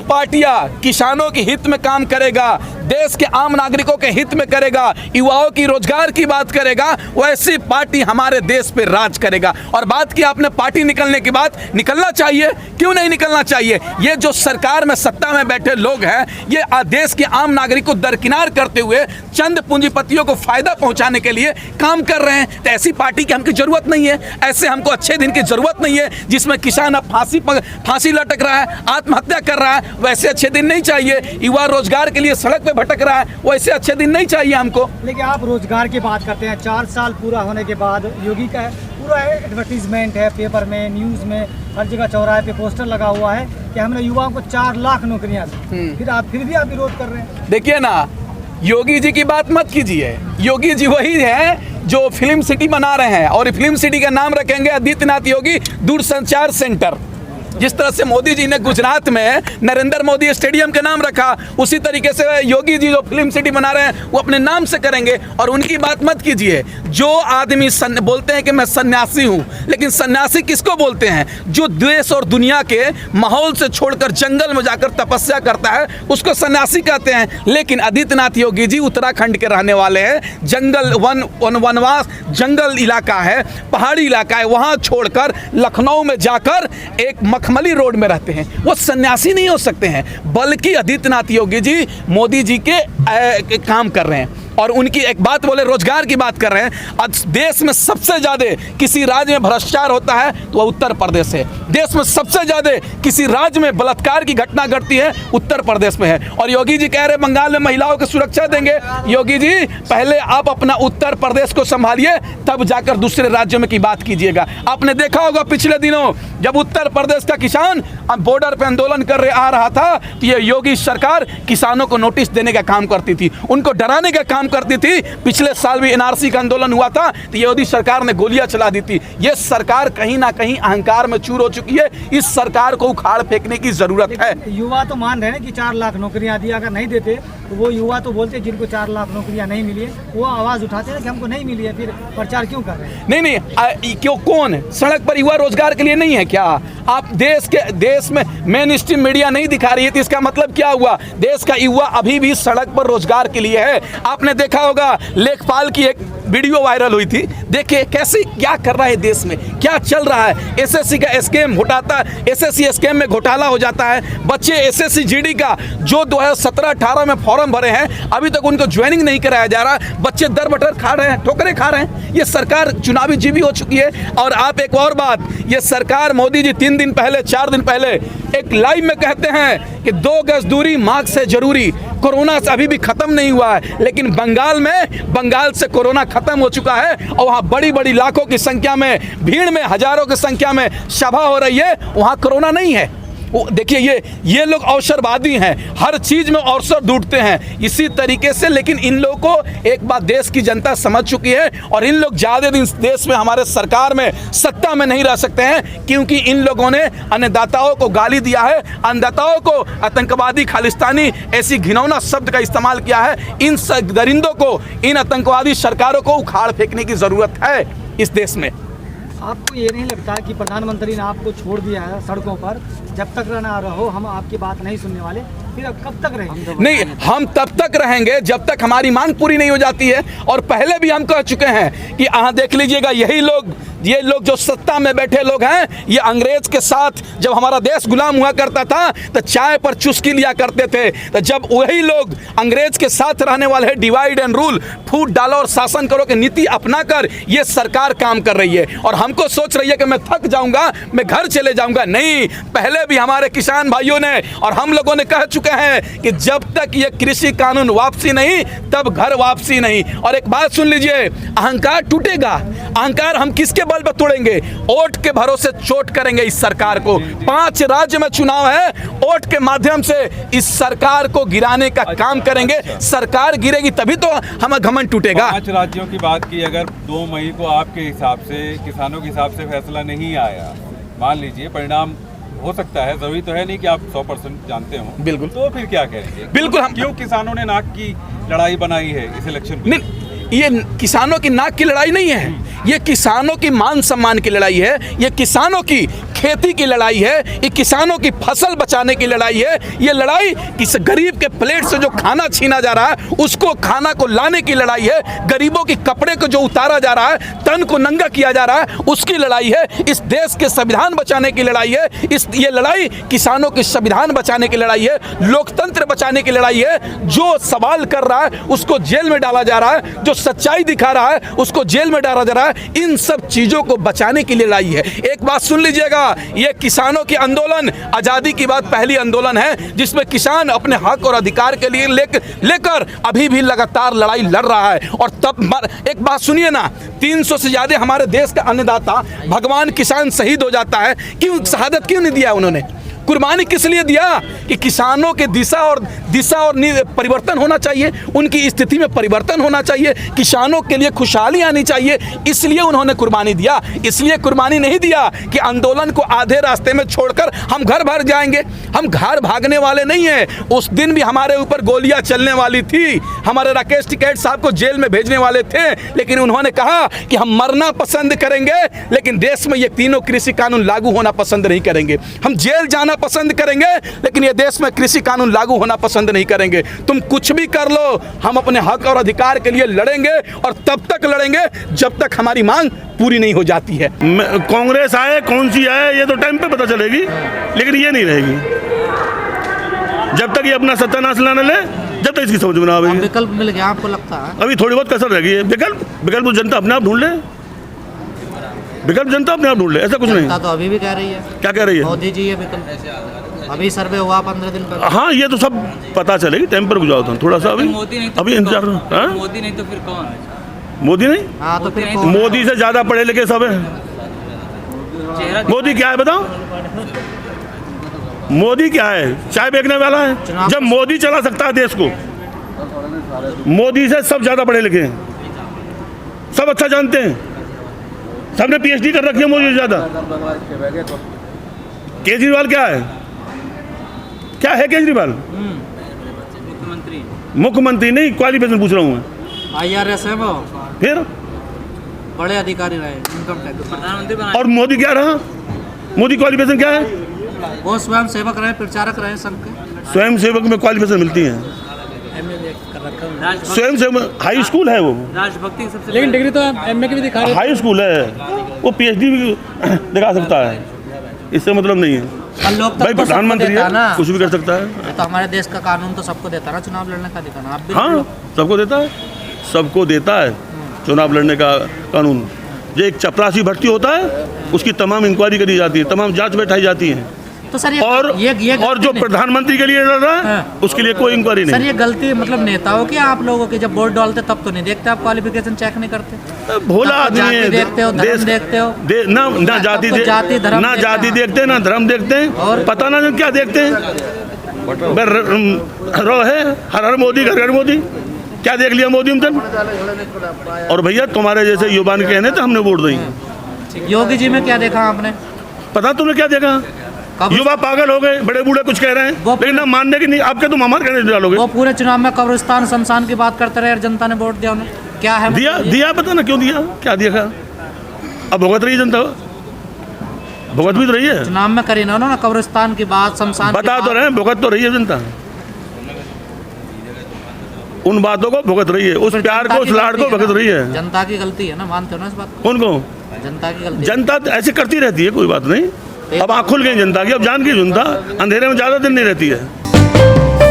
पार्टियां किसानों के हित में काम करेगा, देश के आम नागरिकों के हित में करेगा, युवाओं की रोजगार की बात करेगा, वैसी पार्टी हमारे देश पे राज करेगा। और बात की आपने पार्टी निकलने की बात, निकलना चाहिए, क्यों नहीं निकलना चाहिए। ये जो सरकार में सत्ता में बैठे लोग हैं, ये देश के आम नागरिक को दरकिनार करते हुए चंद पूंजीपतियों को फायदा पहुंचाने के लिए काम कर रहे हैं। तो ऐसी पार्टी की हमको जरूरत नहीं है, ऐसे हमको अच्छे दिन की जरूरत नहीं है जिसमें किसान अब फांसी लटक रहा है, आत्महत्या कर रहा है। वैसे अच्छे दिन नहीं चाहिए। युवा रोजगार के लिए सड़क पे भटक रहा है, वैसे अच्छे दिन नहीं चाहिए हमको। लेकिन आप रोजगार की बात करते हैं, 4 साल पूरा होने के बाद योगी का पूरा एडवर्टीजमेंट है, पेपर में, न्यूज़ में, हर जगह चौराहे पे पोस्टर लगा हुआ है कि हमने युवाओं को 4 लाख नौकरियां दी। फिर भी आप विरोध कर रहे हैं। देखिए ना, योगी जी की बात मत कीजिए। योगी जी वही है जो फिल्म सिटी बना रहे हैं, और फिल्म सिटी का नाम रखेंगे आदित्यनाथ योगी दूरसंचार सेंटर। जिस तरह से मोदी जी ने गुजरात में नरेंद्र मोदी स्टेडियम के नाम रखा, उसी तरीके से योगी जी जो फिल्म सिटी बना रहे हैं वो अपने नाम से करेंगे। और उनकी बात मत कीजिए। जो आदमी बोलते हैं कि मैं सन्यासी हूं, लेकिन सन्यासी किसको बोलते हैं? जो देश और दुनिया के माहौल से छोड़कर जंगल में जाकर तपस्या करता है, उसको सन्यासी कहते हैं। लेकिन आदित्यनाथ योगी जी उत्तराखंड के रहने वाले हैं, जंगल वनवास जंगल इलाका है, पहाड़ी इलाका है, वहां छोड़कर लखनऊ में जाकर एक मखमली रोड में रहते हैं। वो सन्यासी नहीं हो सकते हैं, बल्कि आदित्यनाथ योगी जी मोदी जी के काम कर रहे हैं। और उनकी एक बात बोले, रोजगार की बात कर रहे हैं। देश में सबसे ज्यादा किसी राज्य में भ्रष्टाचार होता है तो वह उत्तर प्रदेश है। देश में सबसे ज्यादा किसी राज्य में बलात्कार की घटना घटती है, उत्तर प्रदेश में है। और योगी जी कह रहे बंगाल में महिलाओं को सुरक्षा देंगे। योगी जी पहले आप अपना उत्तर प्रदेश को संभालिए, तब जाकर दूसरे राज्यों में की बात कीजिएगा। आपने देखा होगा पिछले दिनों जब उत्तर प्रदेश का किसान बॉर्डर पे आंदोलन कर आ रहा था, तो ये योगी सरकार किसानों को नोटिस देने का काम करती थी, उनको डराने का काम करती थी। पिछले साल भी एनआरसी का आंदोलन हुआ था तो योगी सरकार ने गोलियां चला दी थी। ये सरकार कहीं ना कहीं अहंकार में चूर हो चुकी है। इस सरकार को उखाड़ फेंकने की जरूरत है। युवा तो मान रहे हैं कि 4 लाख नौकरियां दी, अगर नहीं देते तो वो युवा तो बोलते जिनको 4 लाख नौकरियां नहीं मिली है, वो आवाज उठाते हैं कि हमको नहीं मिली है, फिर प्रचार क्यों कर रहे हैं? नहीं, क्यों, कौन सड़क पर युवा रोजगार के लिए नहीं है क्या? आप देश में मेन स्ट्रीम मीडिया नहीं दिखा रही है तो इसका मतलब क्या हुआ? देश का युवा अभी भी सड़क पर रोजगार के लिए है। आपने देखा होगा लेखपाल की एक वीडियो वायरल हुई थी, देखिए कैसे क्या कर रहा है देश में, क्या चल रहा है। एसएससी का स्कैम घोटाता, एसएससी स्कैम में घोटाला हो जाता है। बच्चे एसएससी जीडी का जो 2017-18 में फॉर्म भरे हैं, अभी तक उनको ज्वाइनिंग नहीं कराया जा रहा। बच्चे दर बटर खा रहे हैं, ठोकरें खा रहे हैं। ये सरकार चुनावी जीवी हो चुकी है। और आप एक और बात, ये सरकार मोदी जी 3 दिन पहले 4 दिन पहले एक लाइव में कहते हैं कि 2 गज दूरी मास्क से जरूरी। कोरोना से अभी भी खत्म नहीं हुआ है, लेकिन बंगाल से कोरोना खत्म हो चुका है और वहाँ बड़ी बड़ी लाखों की संख्या में, भीड़ में हजारों की संख्या में सभा हो रही है, वहाँ कोरोना नहीं है। देखिए ये लोग अवसरवादी हैं, हर चीज में अवसर ढूंढते हैं इसी तरीके से। लेकिन इन लोगों को एक बात देश की जनता समझ चुकी है, और इन लोग ज्यादा दिन देश में हमारे सरकार में सत्ता में नहीं रह सकते हैं, क्योंकि इन लोगों ने अन्नदाताओं को गाली दिया है, अन्नदाताओं को आतंकवादी, खालिस्तानी ऐसी घिनौना शब्द का इस्तेमाल किया है। इन दरिंदों को, इन आतंकवादी सरकारों को उखाड़ फेंकने की जरूरत है इस देश में। आपको ये नहीं लगता कि प्रधानमंत्री ने आपको छोड़ दिया है सड़कों पर, जब तक रहना रहो, हम आपकी बात नहीं सुनने वाले, फिर अब कब तक रहेंगे? नहीं, हम तब तक रहेंगे जब तक हमारी मांग पूरी नहीं हो जाती है। और पहले भी हम कह चुके हैं कि देख लीजिएगा, ये लोग जो सत्ता में बैठे लोग हैं, ये अंग्रेज के साथ जब हमारा देश गुलाम हुआ करता था तो चाय पर चुस्की लिया करते थे। तो जब वही लोग अंग्रेज के साथ रहने वाले हैं, डिवाइड एंड रूल, फूट डालो और शासन करो की नीति अपनाकर ये सरकार काम कर रही है। और हमको सोच रही है कि मैं थक जाऊंगा, मैं घर चले जाऊंगा। नहीं, पहले भी हमारे किसान भाइयों ने और हम लोगों ने कह चुके हैं कि जब तक ये कृषि कानून वापसी नहीं, तब घर वापसी नहीं। और एक बात सुन लीजिए, अहंकार टूटेगा। अहंकार हम किसके बल पर तोड़ेंगे? वोट के भरोसे चोट करेंगे इस सरकार को। 5 राज्य में चुनाव है, वोट के माध्यम से इस सरकार को गिराने का काम करेंगे। सरकार गिरेगी तभी तो हमें घमंड टूटेगा। 5 राज्यों की बात की, अगर 2 मई को आपके हिसाब से, किसानों के हिसाब से फैसला नहीं आया, मान लीजिए परिणाम हो सकता है, जरूरी तो है नहीं कि आप 100% जानते हो, बिल्कुल, तो फिर क्या करेंगे? बिल्कुल, हम क्यों किसानों ने नाक की लड़ाई बनाई है इस इलेक्शन को? ये किसानों की नाक की लड़ाई नहीं है, ये किसानों की मान सम्मान की लड़ाई है, ये किसानों की खेती की लड़ाई है, ये किसानों की फसल बचाने की लड़ाई है। ये लड़ाई किस गरीब के प्लेट से जो खाना छीना जा रहा है उसको खाना को लाने की लड़ाई है, गरीबों के कपड़े को जो उतारा जा रहा है, तन को नंगा किया जा रहा है उसकी लड़ाई है, इस देश के संविधान बचाने की लड़ाई है। ये लड़ाई किसानों के संविधान बचाने की लड़ाई है, लोकतंत्र बचाने की लड़ाई है। जो सवाल कर रहा है उसको जेल में डाला जा रहा है, जो सच्चाई दिखा रहा है उसको जेल में डाला जा रहा है। इन सब चीजों को बचाने की लड़ाई है। एक बात सुन लीजिएगा, ये किसानों की आंदोलन आजादी की बाद पहली आंदोलन है जिसमें किसान अपने हक और अधिकार के लिए लेकर अभी भी लगातार लड़ाई लड़ रहा है। और तब एक बात सुनिए ना, 300 से ज्यादा हमारे देश का अन्नदाता भगवान किसान शहीद हो जाता है, क्यों शहादत क्यों नहीं दिया उन्होंने? कुर्बानी किस लिए दिया? कि किसानों के दिशा और परिवर्तन होना चाहिए, उनकी स्थिति में परिवर्तन होना चाहिए, किसानों के लिए खुशहाली आनी चाहिए, इसलिए उन्होंने कुर्बानी दिया। इसलिए कुर्बानी नहीं दिया कि आंदोलन को आधे रास्ते में छोड़कर हम घर भाग जाएंगे। हम घर भागने वाले नहीं हैं। उस दिन भी हमारे ऊपर गोलियां चलने वाली थी, हमारे राकेश टिकैत साहब को जेल में भेजने वाले थे, लेकिन उन्होंने कहा कि हम मरना पसंद करेंगे लेकिन देश में ये तीनों कृषि कानून लागू होना पसंद नहीं करेंगे। हम जेल जाना पसंद करेंगे लेकिन ये देश में कृषि कानून लागू होना पसंद नहीं करेंगे। तुम कुछ भी कर लो, हम अपने हक और अधिकार के लिए लड़ेंगे और तब तक लड़ेंगे जब तक हमारी मांग पूरी नहीं हो जाती है। कांग्रेस आए कौन सी आए ये तो टाइम पे पता चलेगी, लेकिन ये नहीं रहेगी जब तक ये अपना सत्यानाश लाने ले, जब तक इसकी समझ में ना आएगी। विकल्प मिल गया आपको लगता है? अभी थोड़ी बहुत कसर रह गई है। विकल्प तो जनता अपने आप ढूंढ ले, विकल्प जनता अपने आप ढूंढ ले, ऐसा कुछ नहीं। तो अभी भी कह रही है। क्या कह रही है? मोदी जी ये विकल्प अभी सर्वे हुआ 15 दिन पहले। हाँ ये तो सब पता चलेगी, टाइम पर गुजारो थोड़ा सा। अभी अभी इंतजार। मोदी नहीं तो फिर कौन? मोदी नहीं, हाँ तो फिर मोदी से ज्यादा पढ़े लिखे सब है। मोदी क्या है बताओ? मोदी क्या है? चाय बेचने वाला है। जब मोदी चला सकता है देश को, मोदी से सब ज्यादा पढ़े लिखे हैं, सब अच्छा जानते हैं, सबने पीएचडी कर रखी है मोदी से ज्यादा। केजरीवाल क्या है? क्या है केजरीवाल? मुख्यमंत्री नहीं, क्वालिफिकेशन पूछ रहा हूँ मैं। IRS है वो, फिर बड़े अधिकारी रहे, इनकम टैक्स प्रधानमंत्री और मोदी क्या रहा? मोदी क्वालिफिकेशन क्या है? वो स्वयं सेवक रहे, प्रचारक रहे संघ के। स्वयं सेवक में क्वालिफिकेशन मिलती है। स्वयं सेवक हाई स्कूल है वो, राष्ट्रभक्ति की सबसे लेकिन डिग्री तो MA की भी दिखा रहे हाई स्कूल है वो, PhD भी दिखा सकता है, इससे मतलब नहीं है। भाई प्रधानमंत्री है, कुछ भी कर सकता है। तो हमारे देश का कानून तो सबको देता है ना चुनाव लड़ने का अधिकार। आप भी हाँ सबको देता है, सबको देता है चुनाव लड़ने का कानून। जो एक चपरासी भर्ती होता है उसकी तमाम इंक्वायरी करी जाती है, तमाम जांच बैठाई जाती है। तो सर ये और जो प्रधानमंत्री के लिए लड़ रहा है उसके लिए कोई इंक्वायरी नहीं। सर ये गलती मतलब नेताओं की, आप लोगों की जब वोट डालते तब तो नहीं देखते, आप क्वालिफिकेशन चेक नहीं करते। भोला आदमी है, देखते हो, धर्म देखते हो, ना जाति देखते ना धर्म देखते हैं, और पता ना क्या देखते हैं। रो है हर हर मोदी घर घर मोदी, क्या देख लिया मोदी उमतन। और भैया तुम्हारे जैसे युवा ने कहने तो हमने वोट दी। योगी जी में क्या देखा आपने? पता तुमने क्या देखा? युवा पागल हो गए, बड़े बूढ़े कुछ कह रहे हैं लेकिन ना मानने की नहीं, आपके तुम हमारे कहने डालोगे। वो पूरे चुनाव में कब्रिस्तान शमशान की बात करते रहे और जनता ने वोट दिया उन्हें, क्या है दिया पता ना क्यों दिया, क्या देखा? अब भुगत रही है जनता, भुगत भी तो रही है। चुनाव में करी ना उन्होंने कब्रिस्तान की बात, शमशान बता तो रहे, भुगत तो रही है जनता, उन बातों को भुगत रही है, उस प्यार को, उस लाड को भुगत रही है। जनता की गलती है ना, मानते हो ना इस बात? कौन को? जनता की गलती। जनता ऐसे करती रहती है, कोई बात नहीं। अब आँख खुल गई जनता की, अब जान की जनता अंधेरे में ज्यादा दिन नहीं रहती है।